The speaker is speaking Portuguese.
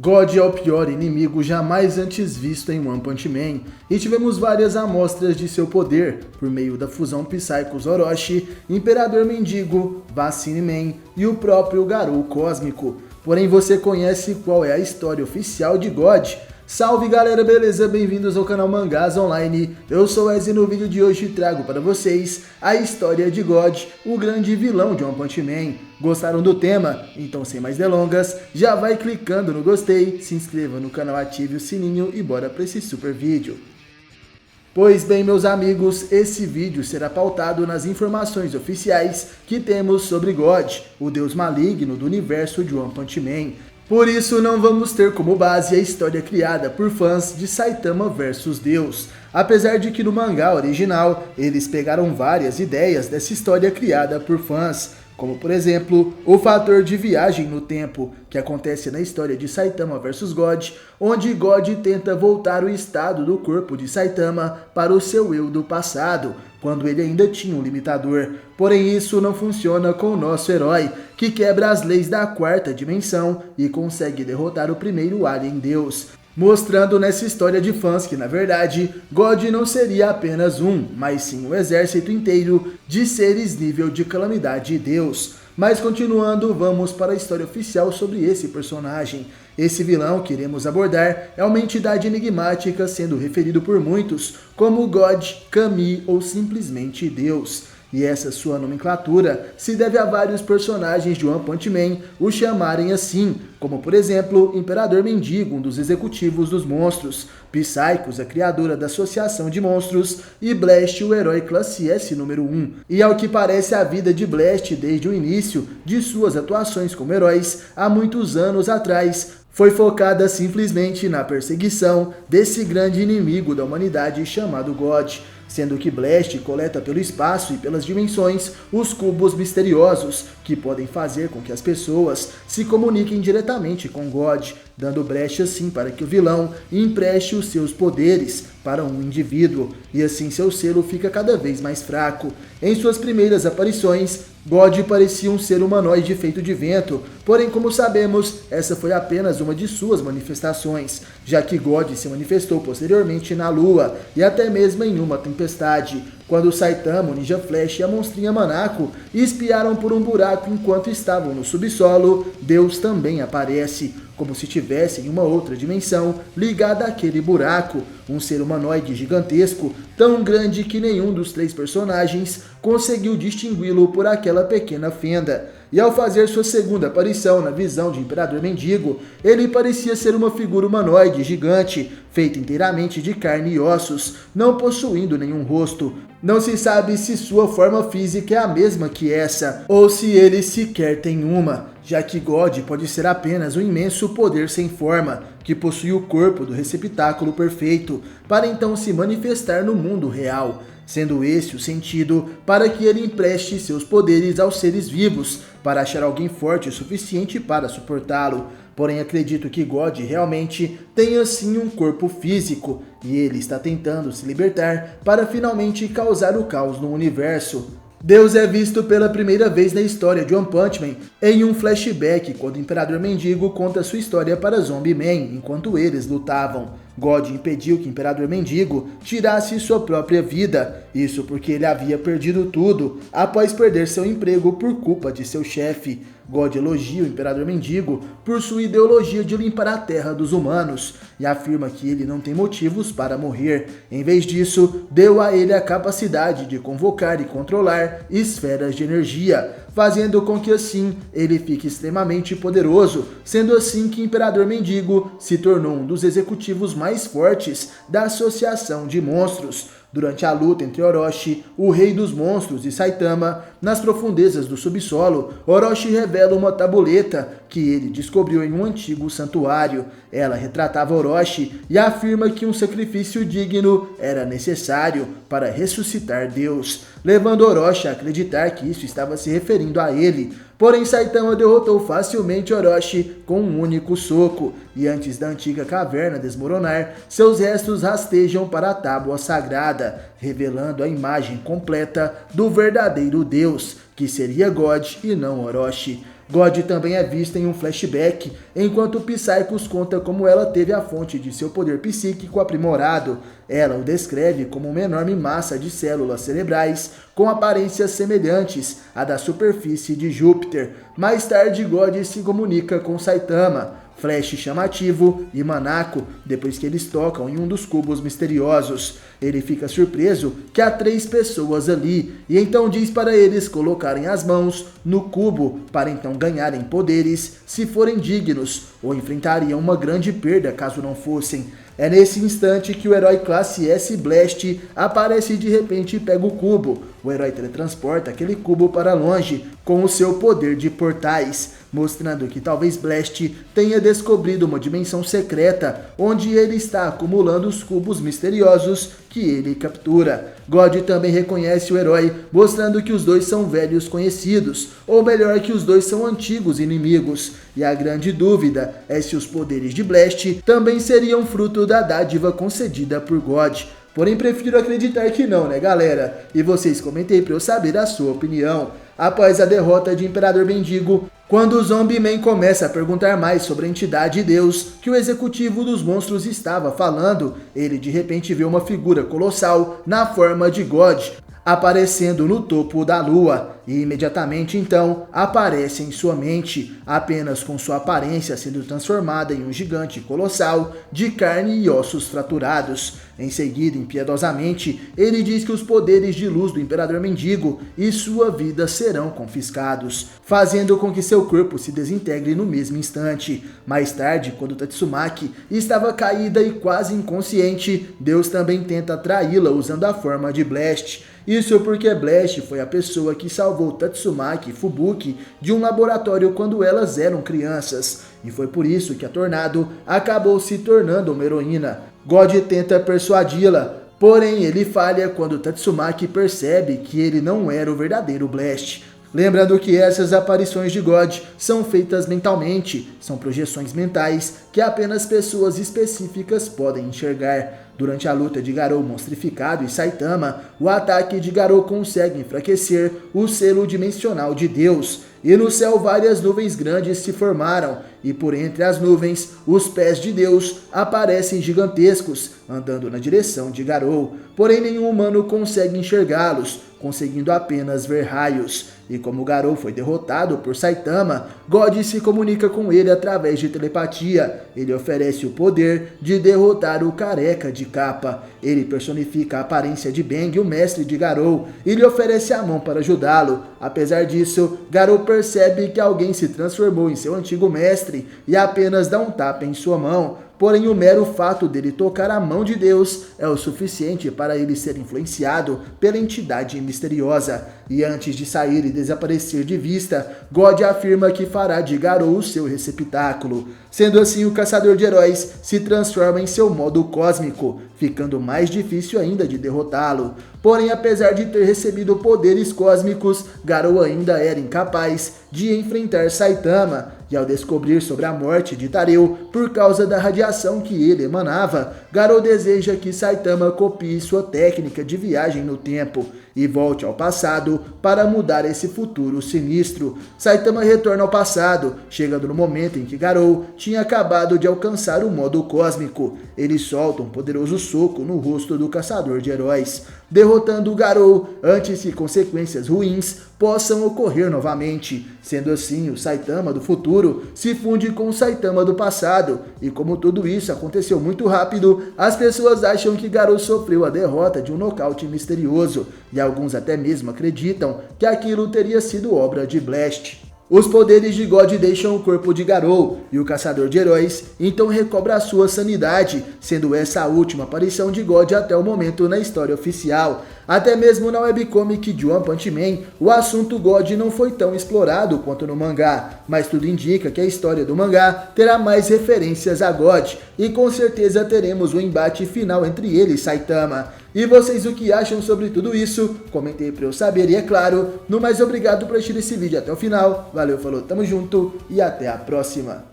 God é o pior inimigo jamais antes visto em One Punch Man, e tivemos várias amostras de seu poder por meio da fusão Psychos Orochi, Imperador Mendigo, Vaccine Man e o próprio Garou Cósmico. Porém, você conhece qual é a história oficial de God? Salve galera, beleza? Bem-vindos ao canal Mangás Online. Eu sou o Eze e no vídeo de hoje trago para vocês a história de God, o grande vilão de One Punch Man. Gostaram do tema? Então sem mais delongas, já vai clicando no gostei, se inscreva no canal, ative o sininho e bora para esse super vídeo. Pois bem, meus amigos, esse vídeo será pautado nas informações oficiais que temos sobre God, o deus maligno do universo de One Punch Man. Por isso, não vamos ter como base a história criada por fãs de Saitama vs Deus, apesar de que no mangá original eles pegaram várias ideias dessa história criada por fãs, como por exemplo, o fator de viagem no tempo, que acontece na história de Saitama vs God, onde God tenta voltar o estado do corpo de Saitama para o seu eu do passado, quando ele ainda tinha um limitador. Porém, isso não funciona com o nosso herói, que quebra as leis da quarta dimensão e consegue derrotar o primeiro Alien Deus, mostrando nessa história de fãs que, na verdade, God não seria apenas um, mas sim um exército inteiro de seres nível de calamidade Deus. Mas continuando, vamos para a história oficial sobre esse personagem. Esse vilão que iremos abordar é uma entidade enigmática, sendo referido por muitos como God, Kami ou simplesmente Deus. E essa sua nomenclatura se deve a vários personagens de One Punch Man o chamarem assim, como por exemplo, Imperador Mendigo, um dos executivos dos monstros, Psychos, a criadora da Associação de Monstros, e Blast, o herói classe S número 1. E ao que parece, a vida de Blast desde o início de suas atuações como heróis, há muitos anos atrás, foi focada simplesmente na perseguição desse grande inimigo da humanidade chamado God, sendo que Blast coleta pelo espaço e pelas dimensões os cubos misteriosos que podem fazer com que as pessoas se comuniquem diretamente com God, dando brecha assim para que o vilão empreste os seus poderes para um indivíduo, e assim seu selo fica cada vez mais fraco. Em suas primeiras aparições, God parecia um ser humanoide feito de vento, porém, como sabemos, essa foi apenas uma de suas manifestações, já que God se manifestou posteriormente na Lua e até mesmo em uma tempestade, quando Saitama, o Ninja Flash e a monstrinha Manako espiaram por um buraco enquanto estavam no subsolo. Deus também aparece, como se tivesse em uma outra dimensão ligada àquele buraco, um ser humanoide gigantesco, tão grande que nenhum dos três personagens conseguiu distingui-lo por aquela pequena fenda. E ao fazer sua segunda aparição na visão de Imperador Mendigo, ele parecia ser uma figura humanoide gigante, feita inteiramente de carne e ossos, não possuindo nenhum rosto. Não se sabe se sua forma física é a mesma que essa, ou se ele sequer tem uma, já que God pode ser apenas um imenso poder sem forma, que possui o corpo do receptáculo perfeito, para então se manifestar no mundo real, sendo esse o sentido para que ele empreste seus poderes aos seres vivos, para achar alguém forte o suficiente para suportá-lo. Porém, acredito que God realmente tenha sim um corpo físico, e ele está tentando se libertar para finalmente causar o caos no universo. Deus é visto pela primeira vez na história de One Punch Man em um flashback, quando o Imperador Mendigo conta sua história para Zombie Man enquanto eles lutavam. God impediu que o Imperador Mendigo tirasse sua própria vida, isso porque ele havia perdido tudo após perder seu emprego por culpa de seu chefe. God elogia o Imperador Mendigo por sua ideologia de limpar a terra dos humanos e afirma que ele não tem motivos para morrer. Em vez disso, deu a ele a capacidade de convocar e controlar esferas de energia, fazendo com que assim ele fique extremamente poderoso, sendo assim que Imperador Mendigo se tornou um dos executivos mais fortes da Associação de Monstros. Durante a luta entre Orochi, o rei dos monstros, e Saitama, nas profundezas do subsolo, Orochi revela uma tabuleta que ele descobriu em um antigo santuário. Ela retratava Orochi e afirma que um sacrifício digno era necessário para ressuscitar Deus, levando Orochi a acreditar que isso estava se referindo a ele. Porém, Saitama derrotou facilmente Orochi com um único soco, e antes da antiga caverna desmoronar, seus restos rastejam para a tábua sagrada, revelando a imagem completa do verdadeiro Deus, que seria God e não Orochi. God também é vista em um flashback, enquanto Psychos conta como ela teve a fonte de seu poder psíquico aprimorado. Ela o descreve como uma enorme massa de células cerebrais com aparências semelhantes à da superfície de Júpiter. Mais tarde, God se comunica com Saitama, Flash chamativo e Manako, depois que eles tocam em um dos cubos misteriosos. Ele fica surpreso que há 3 pessoas ali, e então diz para eles colocarem as mãos no cubo para então ganharem poderes se forem dignos, ou enfrentariam uma grande perda caso não fossem. É nesse instante que o herói classe S Blast aparece e de repente pega o cubo. O herói teletransporta aquele cubo para longe com o seu poder de portais, mostrando que talvez Blast tenha descobrido uma dimensão secreta onde ele está acumulando os cubos misteriosos que ele captura. God também reconhece o herói, mostrando que os dois são velhos conhecidos, ou melhor, que os dois são antigos inimigos. E a grande dúvida é se os poderes de Blast também seriam fruto da dádiva concedida por God. Porém, prefiro acreditar que não, né, galera? E vocês comentem para eu saber a sua opinião. Após a derrota de Imperador Mendigo, quando o Zombie Man começa a perguntar mais sobre a entidade Deus que o executivo dos monstros estava falando, ele de repente vê uma figura colossal na forma de God aparecendo no topo da lua, e imediatamente então aparece em sua mente, apenas com sua aparência sendo transformada em um gigante colossal de carne e ossos fraturados. Em seguida, impiedosamente, ele diz que os poderes de luz do Imperador Mendigo e sua vida serão confiscados, fazendo com que seu corpo se desintegre no mesmo instante. Mais tarde, quando Tatsumaki estava caída e quase inconsciente, Deus também tenta atraí-la usando a forma de Blast. Isso porque Blast foi a pessoa que salvou Tatsumaki e Fubuki de um laboratório quando elas eram crianças, e foi por isso que a Tornado acabou se tornando uma heroína. God tenta persuadi-la, porém ele falha quando Tatsumaki percebe que ele não era o verdadeiro Blast. Lembrando que essas aparições de God são feitas mentalmente, são projeções mentais que apenas pessoas específicas podem enxergar. Durante a luta de Garou monstrificado e Saitama, o ataque de Garou consegue enfraquecer o selo dimensional de Deus, e no céu várias nuvens grandes se formaram, e por entre as nuvens, os pés de Deus aparecem gigantescos, andando na direção de Garou, porém nenhum humano consegue enxergá-los, conseguindo apenas ver raios. E como Garou foi derrotado por Saitama, God se comunica com ele através de telepatia. Ele oferece o poder de derrotar o careca de capa. Ele personifica a aparência de Bang, o mestre de Garou, e lhe oferece a mão para ajudá-lo. Apesar disso, Garou percebe que alguém se transformou em seu antigo mestre e apenas dá um tapa em sua mão. Porém, o mero fato dele tocar a mão de Deus é o suficiente para ele ser influenciado pela entidade misteriosa. E antes de sair e desaparecer de vista, God afirma que fará de Garou o seu receptáculo. Sendo assim, o caçador de heróis se transforma em seu modo cósmico, ficando mais difícil ainda de derrotá-lo. Porém, apesar de ter recebido poderes cósmicos, Garou ainda era incapaz de enfrentar Saitama. E ao descobrir sobre a morte de Tareu por causa da radiação que ele emanava, Garou deseja que Saitama copie sua técnica de viagem no tempo e volte ao passado para mudar esse futuro sinistro. Saitama retorna ao passado, chegando no momento em que Garou tinha acabado de alcançar o modo cósmico. Ele solta um poderoso soco no rosto do caçador de heróis, derrotando Garou antes que consequências ruins possam ocorrer novamente. Sendo assim, o Saitama do futuro se funde com o Saitama do passado, e como tudo isso aconteceu muito rápido, as pessoas acham que Garou sofreu a derrota de um nocaute misterioso, e alguns até mesmo acreditam que aquilo teria sido obra de Blast. Os poderes de God deixam o corpo de Garou, e o caçador de heróis então recobra a sua sanidade, sendo essa a última aparição de God até o momento na história oficial. Até mesmo na webcomic de One Punch Man, o assunto God não foi tão explorado quanto no mangá, mas tudo indica que a história do mangá terá mais referências a God, e com certeza teremos o embate final entre ele e Saitama. E vocês o que acham sobre tudo isso? Comentei para eu saber, e é claro, no mais, obrigado por assistir esse vídeo até o final. Valeu, falou, tamo junto e até a próxima.